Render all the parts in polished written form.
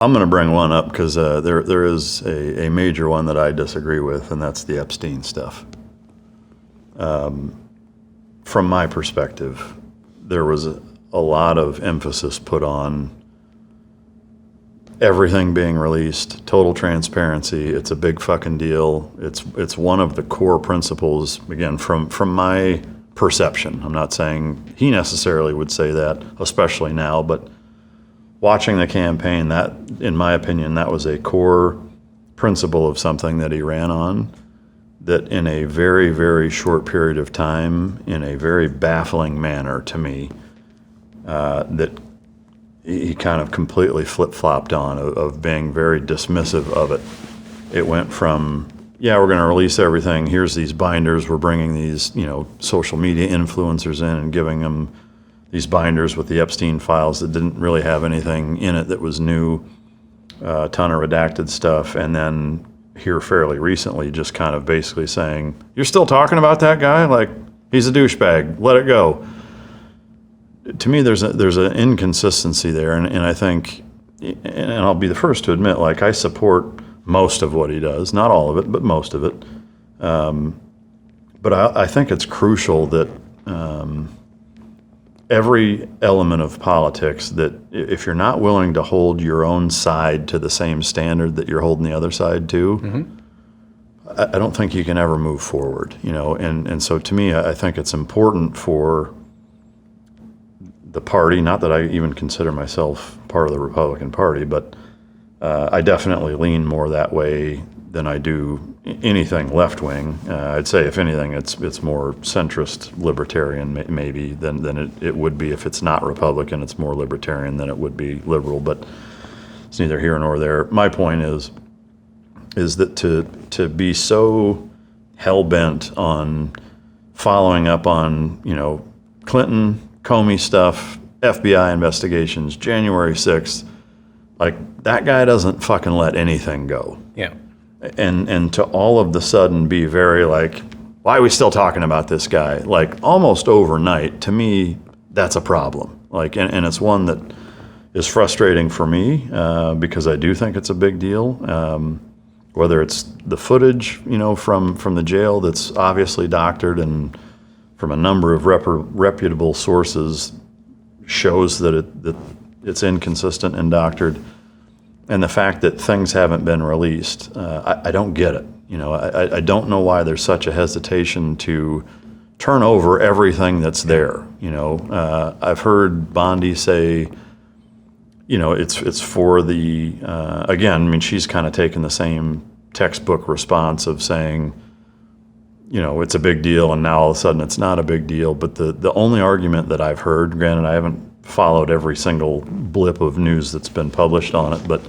I'm going to bring one up because there is a major one that I disagree with, and that's the Epstein stuff. From my perspective, there was a lot of emphasis put on everything being released, total transparency. It's a big fucking deal. It's one of the core principles, again, from my perception. I'm not saying he necessarily would say that, especially now, but watching the campaign, that, in my opinion, that was a core principle of something that he ran on, that in a very, very short period of time, in a very baffling manner to me, that he kind of completely flip-flopped on, of being very dismissive of it. It went from, yeah, we're going to release everything. Here's these binders. We're bringing these, social media influencers in and giving them these binders with the Epstein files that didn't really have anything in it that was new, a ton of redacted stuff, and then here fairly recently just kind of basically saying, you're still talking about that guy? Like, he's a douchebag. Let it go. To me, there's an inconsistency there, and I think, and I'll be the first to admit, like, I support most of what he does, not all of it, but most of it. But I think it's crucial that every element of politics, that if you're not willing to hold your own side to the same standard that you're holding the other side to, I don't think you can ever move forward, and so to me, I think it's important for the party, not that I even consider myself part of the Republican Party, but I definitely lean more that way than I do anything left-wing. I'd say, if anything, it's more centrist libertarian maybe than it would be if it's not Republican. It's more libertarian than it would be liberal, but it's neither here nor there. My point is that to be so hell-bent on following up on, Clinton, Comey stuff, FBI investigations, January 6th, like, that guy doesn't fucking let anything go. Yeah. And to all of the sudden be very like, why are we still talking about this guy? Like, almost overnight, to me, that's a problem. Like, and it's one that is frustrating for me because I do think it's a big deal. Whether it's the footage, from the jail that's obviously doctored and from a number of reputable sources shows that it's inconsistent and doctored. And the fact that things haven't been released, I don't get it. I don't know why there's such a hesitation to turn over everything that's there. I've heard Bondi say, it's for the, again, I mean, she's kind of taken the same textbook response of saying, it's a big deal, and now all of a sudden it's not a big deal. But the only argument that I've heard, granted, I haven't followed every single blip of news that's been published on it, but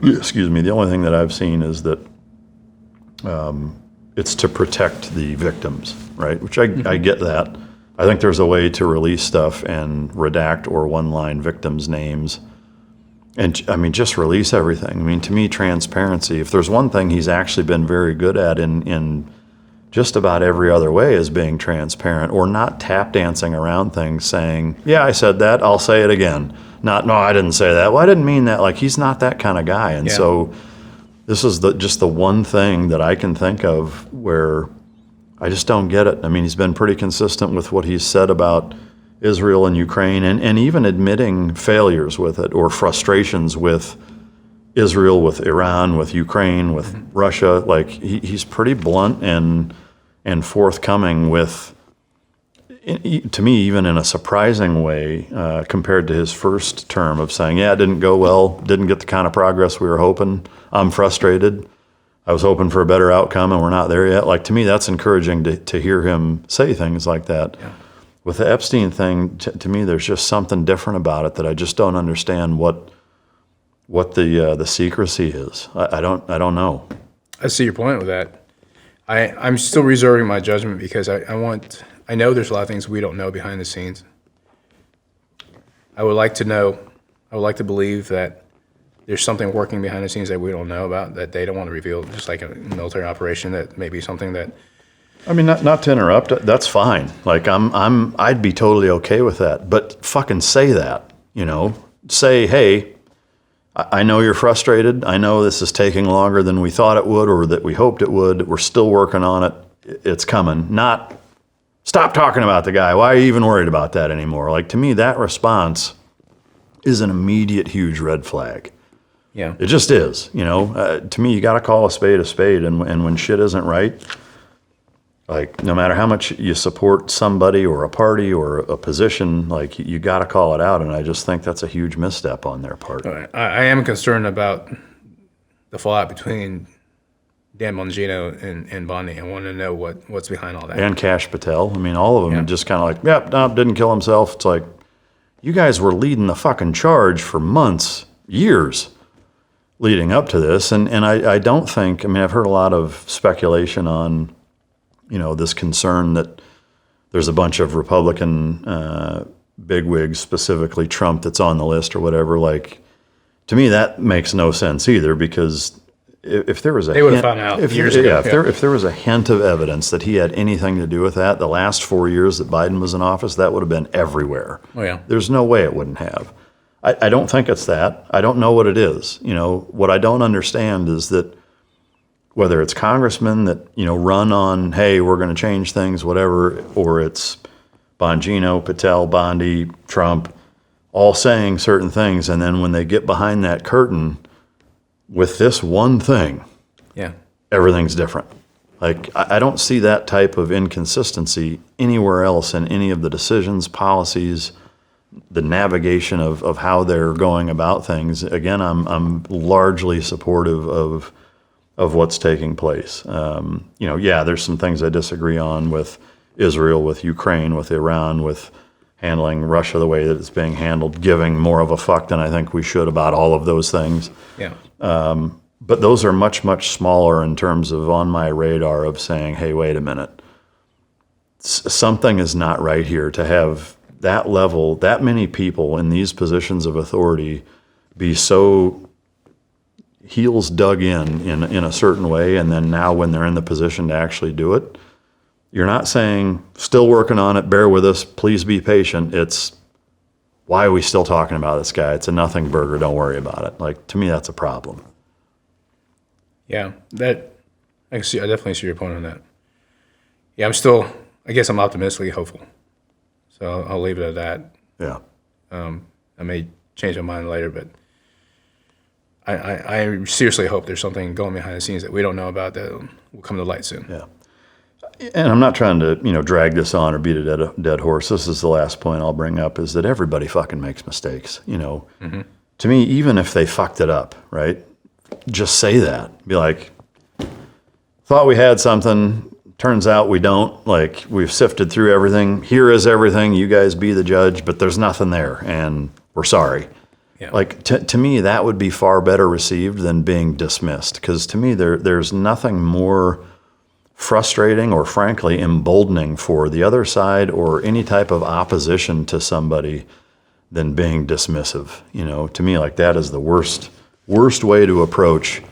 excuse me, the only thing that I've seen is that it's to protect the victims, right? Which I get that. I think there's a way to release stuff and redact or one-line victims' names, and I mean, just release everything. I mean, to me, transparency, if there's one thing he's actually been very good at in just about every other way, is being transparent, or not tap dancing around things saying, yeah, I said that, I'll say it again. Not, no, I didn't say that. Well, I didn't mean that. Like, he's not that kind of guy. And so this is just the one thing that I can think of where I just don't get it. I mean, he's been pretty consistent with what he's said about Israel and Ukraine, and even admitting failures with it, or frustrations with Israel, with Iran, with Ukraine, with Russia. Like, he's pretty blunt and forthcoming with, to me, even in a surprising way, compared to his first term of saying, yeah, it didn't go well, didn't get the kind of progress we were hoping, I'm frustrated, I was hoping for a better outcome and we're not there yet. Like, to me, that's encouraging to hear him say things like that. Yeah. With the Epstein thing, to me, there's just something different about it that I just don't understand what the secrecy is. I don't know. I see your point with that. I'm still reserving my judgment because I know there's a lot of things we don't know behind the scenes. I would like to believe that there's something working behind the scenes that we don't know about, that they don't want to reveal, just like a military operation, that may be something that. I mean, not to interrupt, that's fine. Like, I'd be totally okay with that, but fucking say that, Say, hey, I know you're frustrated. I know this is taking longer than we thought it would or that we hoped it would. We're still working on it. It's coming. Not stop talking about the guy. Why are you even worried about that anymore? Like, to me, that response is an immediate huge red flag. Yeah. It just is. To me, you got to call a spade, and when shit isn't right, like, no matter how much you support somebody or a party or a position, like, you got to call it out. And I just think that's a huge misstep on their part. I am concerned about the fallout between Dan Bongino and Bondi. I want to know what's behind all that. And Kash Patel. I mean, all of them just kind of like, yep, no, didn't kill himself. It's like, you guys were leading the fucking charge for months, years leading up to this. And I don't think, I mean, I've heard a lot of speculation on, this concern that there's a bunch of Republican bigwigs, specifically Trump, that's on the list or whatever. Like, to me, that makes no sense either, because if there was a they would have found out years ago. If there was a hint of evidence that he had anything to do with that, the last 4 years that Biden was in office, that would have been everywhere. Oh, yeah. There's no way it wouldn't have. I don't think it's that. I don't know what it is. What I don't understand is that whether it's congressmen that, run on, hey, we're going to change things, whatever, or it's Bongino, Patel, Bondi, Trump, all saying certain things, and then when they get behind that curtain with this one thing, everything's different. Like, I don't see that type of inconsistency anywhere else in any of the decisions, policies, the navigation of how they're going about things. Again, I'm largely supportive of what's taking place. There's some things I disagree on with Israel, with Ukraine, with Iran, with handling Russia the way that it's being handled, giving more of a fuck than I think we should about all of those things. Yeah. But those are much, much smaller in terms of on my radar of saying, hey, wait a minute. Something is not right here to have that level, that many people in these positions of authority be so heels dug in a certain way, and then now when they're in the position to actually do it, you're not saying, still working on it, bear with us, please be patient. It's, why are we still talking about this guy? It's a nothing burger, don't worry about it. Like, to me, that's a problem. Yeah, I definitely see your point on that. Yeah, I guess I'm optimistically hopeful. So I'll leave it at that. Yeah. I may change my mind later, but I seriously hope there's something going behind the scenes that we don't know about that will come to light soon. Yeah. And I'm not trying to, drag this on or beat a dead horse. This is the last point I'll bring up, is that everybody fucking makes mistakes. To me, even if they fucked it up, right? Just say that. Be like, thought we had something. Turns out we don't. Like, we've sifted through everything. Here is everything. You guys be the judge, but there's nothing there, and we're sorry. Yeah. Like, to me, that would be far better received than being dismissed. Because to me, there's nothing more frustrating or, frankly, emboldening for the other side or any type of opposition to somebody than being dismissive. To me, like, that is the worst way to approach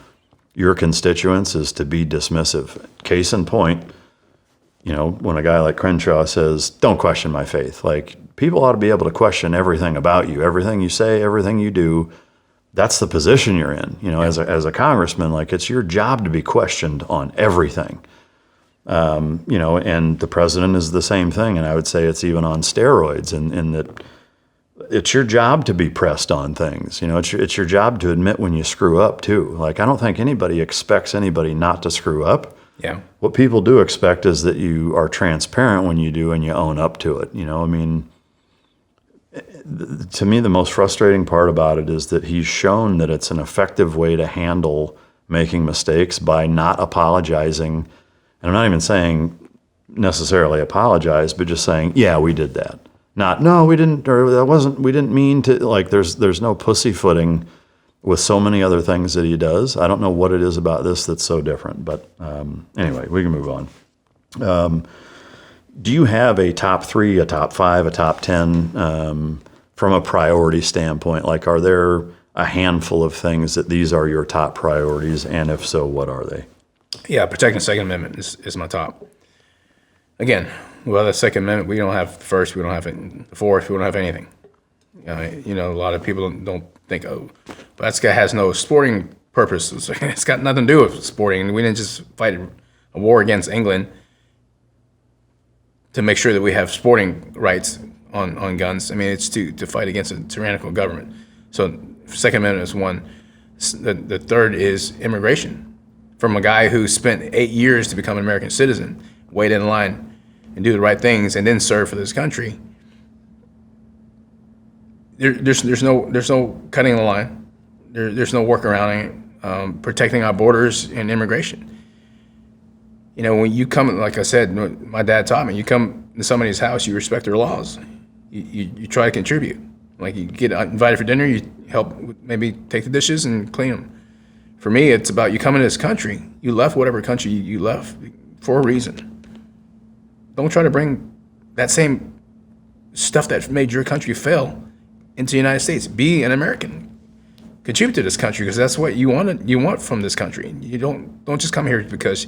your constituents, is to be dismissive. Case in point, when a guy like Crenshaw says, don't question my faith, like, people ought to be able to question everything about you, everything you say, everything you do. That's the position you're in. As a congressman, like, it's your job to be questioned on everything. And the president is the same thing. And I would say it's even on steroids in that it's your job to be pressed on things. It's your job to admit when you screw up too. Like, I don't think anybody expects anybody not to screw up. Yeah. What people do expect is that you are transparent when you do and you own up to it. To me, the most frustrating part about it is that he's shown that it's an effective way to handle making mistakes by not apologizing. And I'm not even saying necessarily apologize, but just saying, yeah, we did that. Not, no, we didn't, or that wasn't, we didn't mean to. Like, there's no pussyfooting with so many other things that he does. I don't know what it is about this that's so different, but anyway, we can move on. Do you have a top 3, a top 5, a top 10 from a priority standpoint? Like, are there a handful of things that these are your top priorities, and if so, what are they? Yeah, protecting the Second Amendment is my top. Again, well, the Second Amendment, we don't have the First, we don't have the Fourth, we don't have anything. A lot of people don't think, oh, well, that guy has no sporting purpose. It's got nothing to do with sporting. We didn't just fight a war against England to make sure that we have sporting rights on guns. I mean, it's to fight against a tyrannical government. So Second Amendment is one. The third is immigration. From a guy who spent 8 years to become an American citizen, wait in line and do the right things and then serve for this country. There's no cutting the line. There's no workaround protecting our borders and immigration. When you come, like I said, my dad taught me, you come to somebody's house, you respect their laws. You try to contribute. Like you get invited for dinner, you help maybe take the dishes and clean them. For me, it's about you come into this country, you left whatever country you left for a reason. Don't try to bring that same stuff that made your country fail into the United States. Be an American. Contribute to this country because that's what you want from this country. You don't just come here because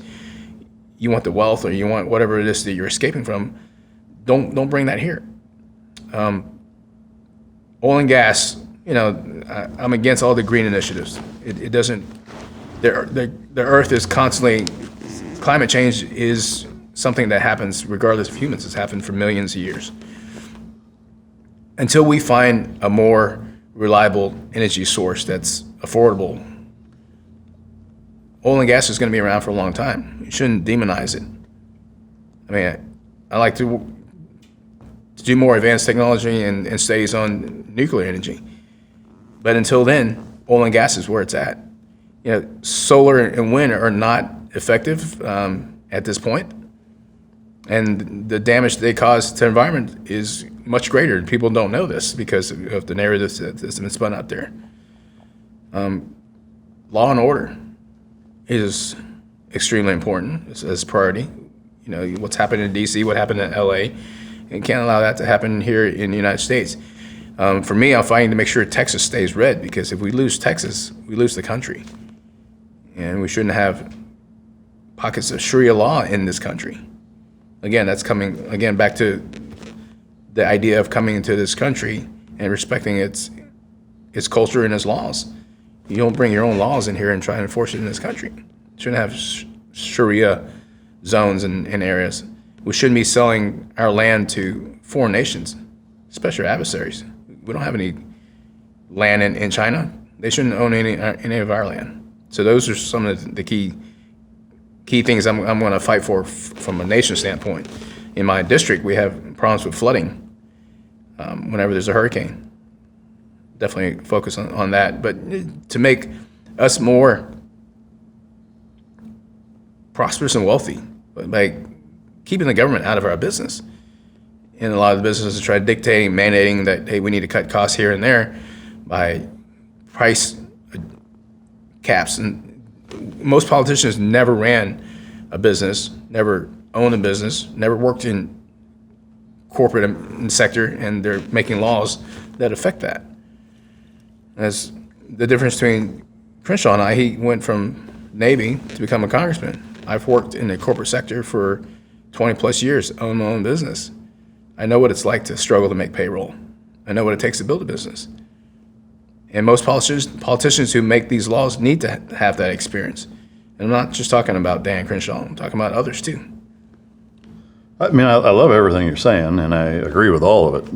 you want the wealth or you want whatever it is that you're escaping from. Don't bring that here. Oil and gas, I'm against all the green initiatives. It doesn't. The Earth is constantly. Climate change is something that happens regardless of humans. It's happened for millions of years. Until we find a more reliable energy source that's affordable, oil and gas is going to be around for a long time. You shouldn't demonize it. I mean, I like to do more advanced technology and studies on nuclear energy. But until then, oil and gas is where it's at. Solar and wind are not effective at this point. And the damage they cause to the environment is much greater. People don't know this because of the narrative that's been spun out there. Law and order is extremely important as a priority. What's happened in D.C., what happened in L.A., and can't allow that to happen here in the United States. For me, I'm fighting to make sure Texas stays red because if we lose Texas, we lose the country. And we shouldn't have pockets of Sharia law in this country. Again, that's coming back to the idea of coming into this country and respecting its culture and its laws. You don't bring your own laws in here and try and enforce it in this country. You shouldn't have Sharia zones and areas. We shouldn't be selling our land to foreign nations, especially our adversaries. We don't have any land in China. They shouldn't own any of our land. So those are some of the key things I'm going to fight for from a nation standpoint. In my district, we have problems with flooding whenever there's a hurricane. Definitely focus on that. But to make us more prosperous and wealthy, by keeping the government out of our business. And a lot of the businesses try dictating, mandating that, hey, we need to cut costs here and there by price caps. And most politicians never ran a business, never owned a business, never worked in corporate sector, and they're making laws that affect that. That's the difference between Crenshaw and I. He went from Navy to become a congressman. I've worked in the corporate sector for 20 plus years, own my own business. I know what it's like to struggle to make payroll. I know what it takes to build a business. And most politicians who make these laws need to have that experience. And I'm not just talking about Dan Crenshaw, I'm talking about others too. I mean, I love everything you're saying, and I agree with all of it.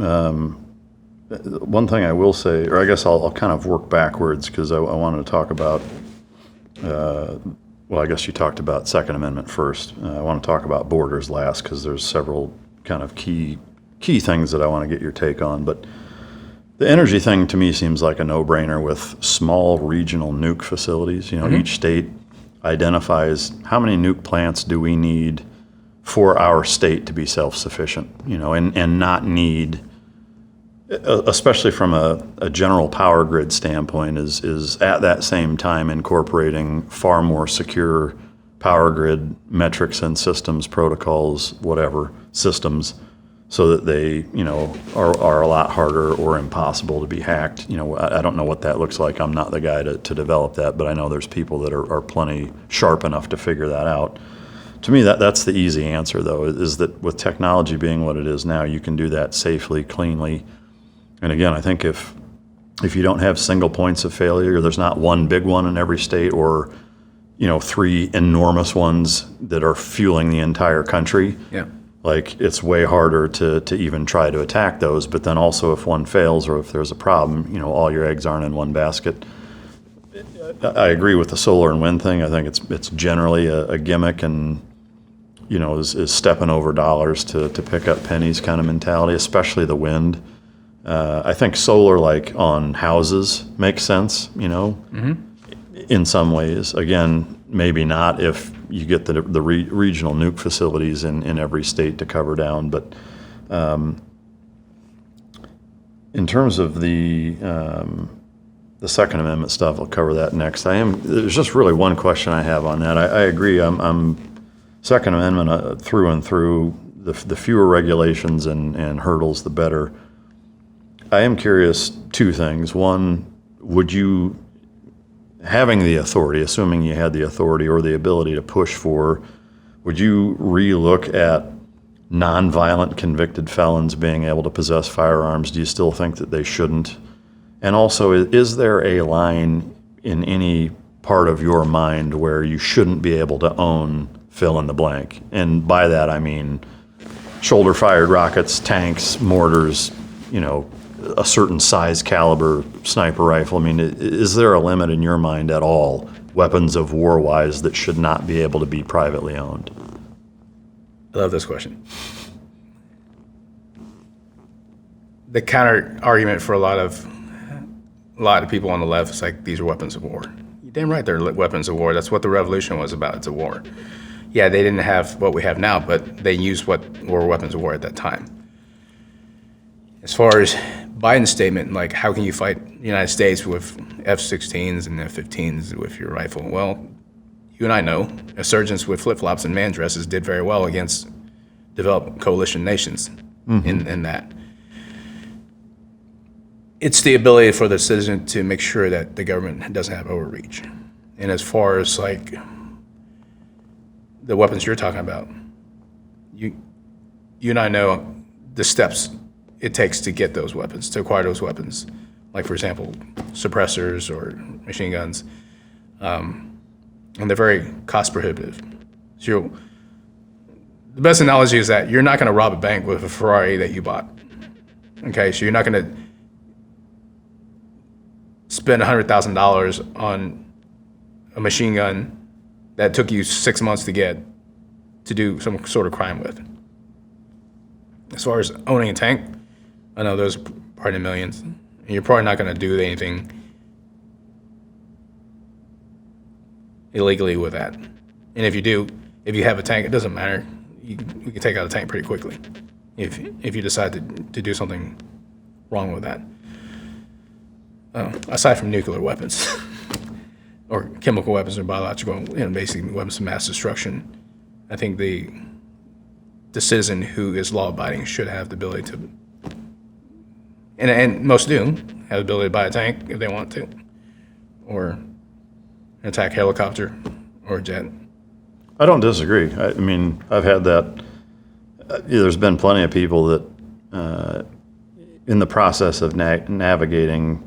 One thing I will say, or I guess I'll kind of work backwards because I wanted to talk about, well, I guess you talked about Second Amendment first. I want to talk about borders last because there's several kind of key things that I want to get your take on. But the energy thing to me seems like a no-brainer with small regional nuke facilities. Each state identifies how many nuke plants do we need for our state to be self-sufficient, and not need, especially from a general power grid standpoint, is at that same time incorporating far more secure power grid metrics and systems, protocols, whatever, systems, so that they, are a lot harder or impossible to be hacked. I don't know what that looks like. I'm not the guy to develop that, but I know there's people that are plenty sharp enough to figure that out. To me, that's the easy answer, though, is that with technology being what it is now, you can do that safely, cleanly, And again, I think if you don't have single points of failure, there's not one big one in every state, or 3 enormous ones that are fueling the entire country. Yeah. Like, it's way harder to even try to attack those. But then also, if one fails or if there's a problem, all your eggs aren't in one basket. I agree with the solar and wind thing. I think it's generally a gimmick, and is stepping over dollars to pick up pennies kind of mentality, especially the wind. I think solar, like on houses, makes sense. In some ways. Again, maybe not if you get the regional nuke facilities in every state to cover down. But in terms of the Second Amendment stuff, I'll cover that next. There's just really one question I have on that. I agree. I'm Second Amendment through and through. The fewer regulations and hurdles, the better. I am curious, 2 things. One, would you, having the authority, assuming you had the authority or the ability to push for, would you relook at nonviolent convicted felons being able to possess firearms? Do you still think that they shouldn't? And also, is there a line in any part of your mind where you shouldn't be able to own fill in the blank? And by that, I mean shoulder-fired rockets, tanks, mortars, a certain size caliber sniper rifle. I mean, is there a limit in your mind at all, weapons of war-wise, that should not be able to be privately owned? I love this question. The counter argument for a lot of people on the left is like, these are weapons of war. You're damn right they're weapons of war. That's what the revolution was about. It's a war. Yeah, they didn't have what we have now, but they used what were weapons of war at that time. As far as Biden's statement, like, how can you fight the United States with F-16s and F-15s with your rifle? Well, you and I know insurgents with flip-flops and man dresses did very well against developed coalition nations in that. It's the ability for the citizen to make sure that the government doesn't have overreach. And as far as, like, the weapons you're talking about, you and I know the steps it takes to get those weapons, to acquire those weapons, like, for example, suppressors or machine guns, and they're very cost prohibitive. So the best analogy is that you're not going to rob a bank with a Ferrari that you bought. Okay, so you're not going to spend $100,000 on a machine gun that took you 6 months to get to do some sort of crime with. As far as owning a tank, I know those are probably in the millions. And you're probably not going to do anything illegally with that. And if you do, if you have a tank, it doesn't matter. We can take out a tank pretty quickly if you decide to do something wrong with that. Aside from nuclear weapons or chemical weapons or biological, basically weapons of mass destruction, I think the citizen who is law-abiding should have the ability to, and most do, have the ability to buy a tank if they want to, or an attack helicopter or a jet. I don't disagree. I mean, I've had that. There's been plenty of people that, in the process of navigating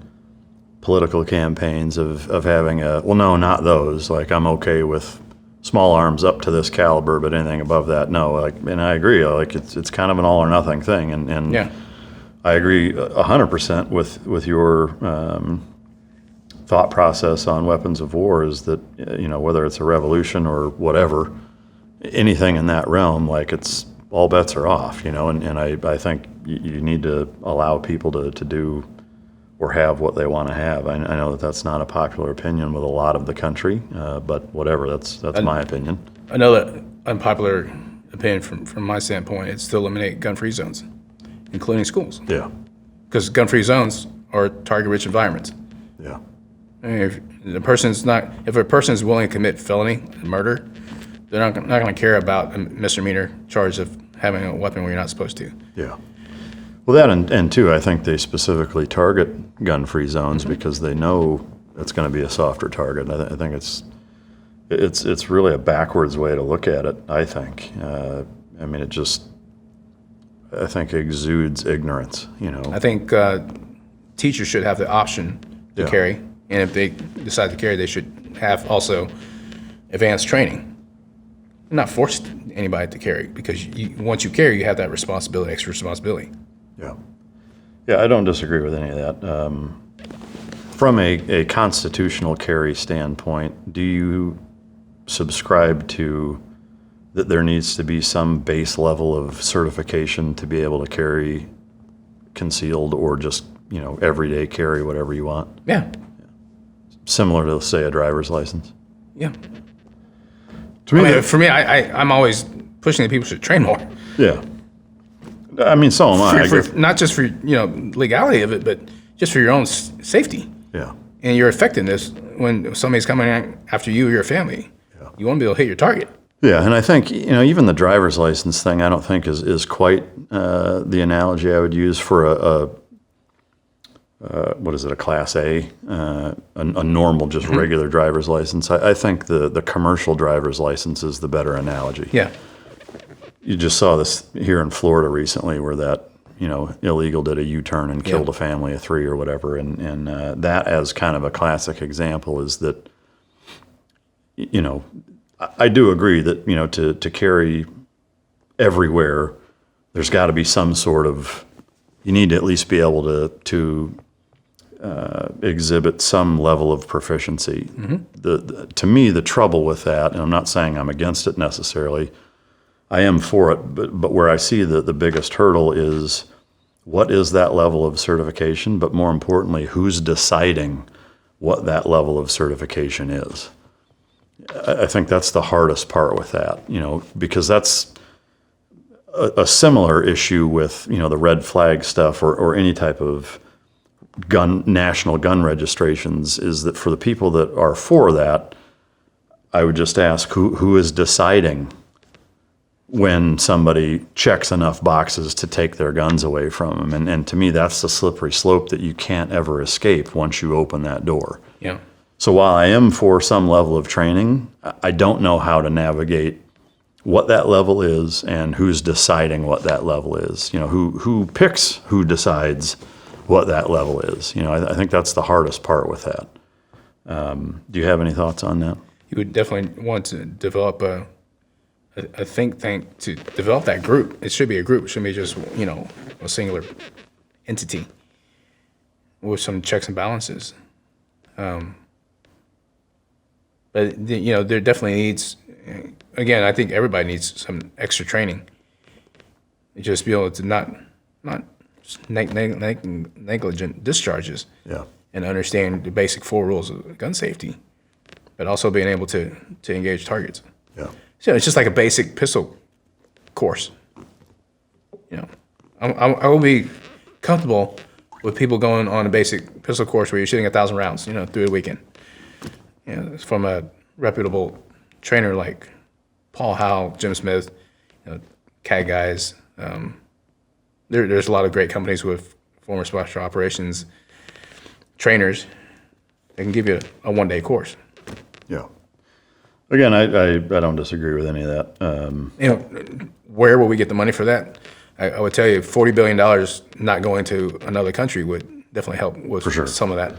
political campaigns, of having well, no, not those. Like, I'm okay with small arms up to this caliber, but anything above that, no. Like, and I agree. Like, it's kind of an all or nothing thing, and yeah. I agree 100% with your thought process on weapons of war. Is that, whether it's a revolution or whatever, anything in that realm, like, it's all bets are off. And I think you need to allow people to do or have what they want to have. I know that that's not a popular opinion with a lot of the country, but whatever. That's my opinion. Another unpopular opinion from my standpoint is to eliminate gun-free zones, including schools. Yeah. Because gun-free zones are target-rich environments. Yeah. I mean, if a person is willing to commit felony and murder, they're not going to care about a misdemeanor charge of having a weapon where you're not supposed to. Yeah. Well, that and two, I think they specifically target gun-free zones because they know it's going to be a softer target. I think it's really a backwards way to look at it. I think. I mean, I think exudes ignorance, you know. I think teachers should have the option to Yeah. carry, and if they decide to carry, they should have also advanced training. Not force anybody to carry, because once you carry, you have that responsibility, extra responsibility. Yeah. Yeah, I don't disagree with any of that. From a constitutional carry standpoint, do you subscribe to that there needs to be some base level of certification to be able to carry concealed, or just, you know, everyday carry whatever you want? Yeah, Similar to, say, a driver's license? yeah. To me, I mean, for me, I'm always pushing that people should train more. yeah. I mean, so am I. Not just for legality of it, but just for your own safety Yeah. and your effectiveness when somebody's coming after you or your family. Yeah. You want to be able to hit your target. Yeah, and I think, you know, even the driver's license thing, I don't think is quite the analogy I would use for a what is it, a Class A, a normal, just regular driver's license. I think the commercial driver's license is the better analogy. Yeah. You just saw this here in Florida recently, where that, you know, illegal did a U-turn and killed a family of 3 or whatever, and that, as kind of a classic example, is that, you know, I do agree that, you know, to carry everywhere, there's got to be some sort of, you need to at least be able to exhibit some level of proficiency. To me, the trouble with that, and I'm not saying I'm against it necessarily, I am for it, but where I see the biggest hurdle is, what is that level of certification? But more importantly, who's deciding what that level of certification is? I think that's the hardest part with that, you know, because that's a similar issue with, you know, the red flag stuff, or any type of national gun registrations, is that for the people that are for that, I would just ask who is deciding when somebody checks enough boxes to take their guns away from them. And to me, that's the slippery slope that you can't ever escape once you open that door. Yeah. So while I am for some level of training, I don't know how to navigate what that level is and who's deciding what that level is. You know, who picks, who decides what that level is. You know, I think that's the hardest part with that. Do you have any thoughts on that? You would definitely want to develop a think tank to develop that group. It should be a group. It shouldn't be just, you know, a singular entity with some checks and balances. But, you know, there definitely needs, again, I think everybody needs some extra training. Just be able to not negligent discharges. Yeah. And understand the basic 4 rules of gun safety, but also being able to engage targets. Yeah. So it's just like a basic pistol course. You know, I will be comfortable with people going on a basic pistol course where you're shooting 1,000 rounds, you know, through the weekend. You know, it's from a reputable trainer like Paul Howell, Jim Smith, you know, CAG guys. There's a lot of great companies with former special operations trainers that can give you a 1-day course. Yeah. Again, I don't disagree with any of that. You know, where will we get the money for that? I would tell you $40 billion not going to another country would definitely help with For sure. some of that.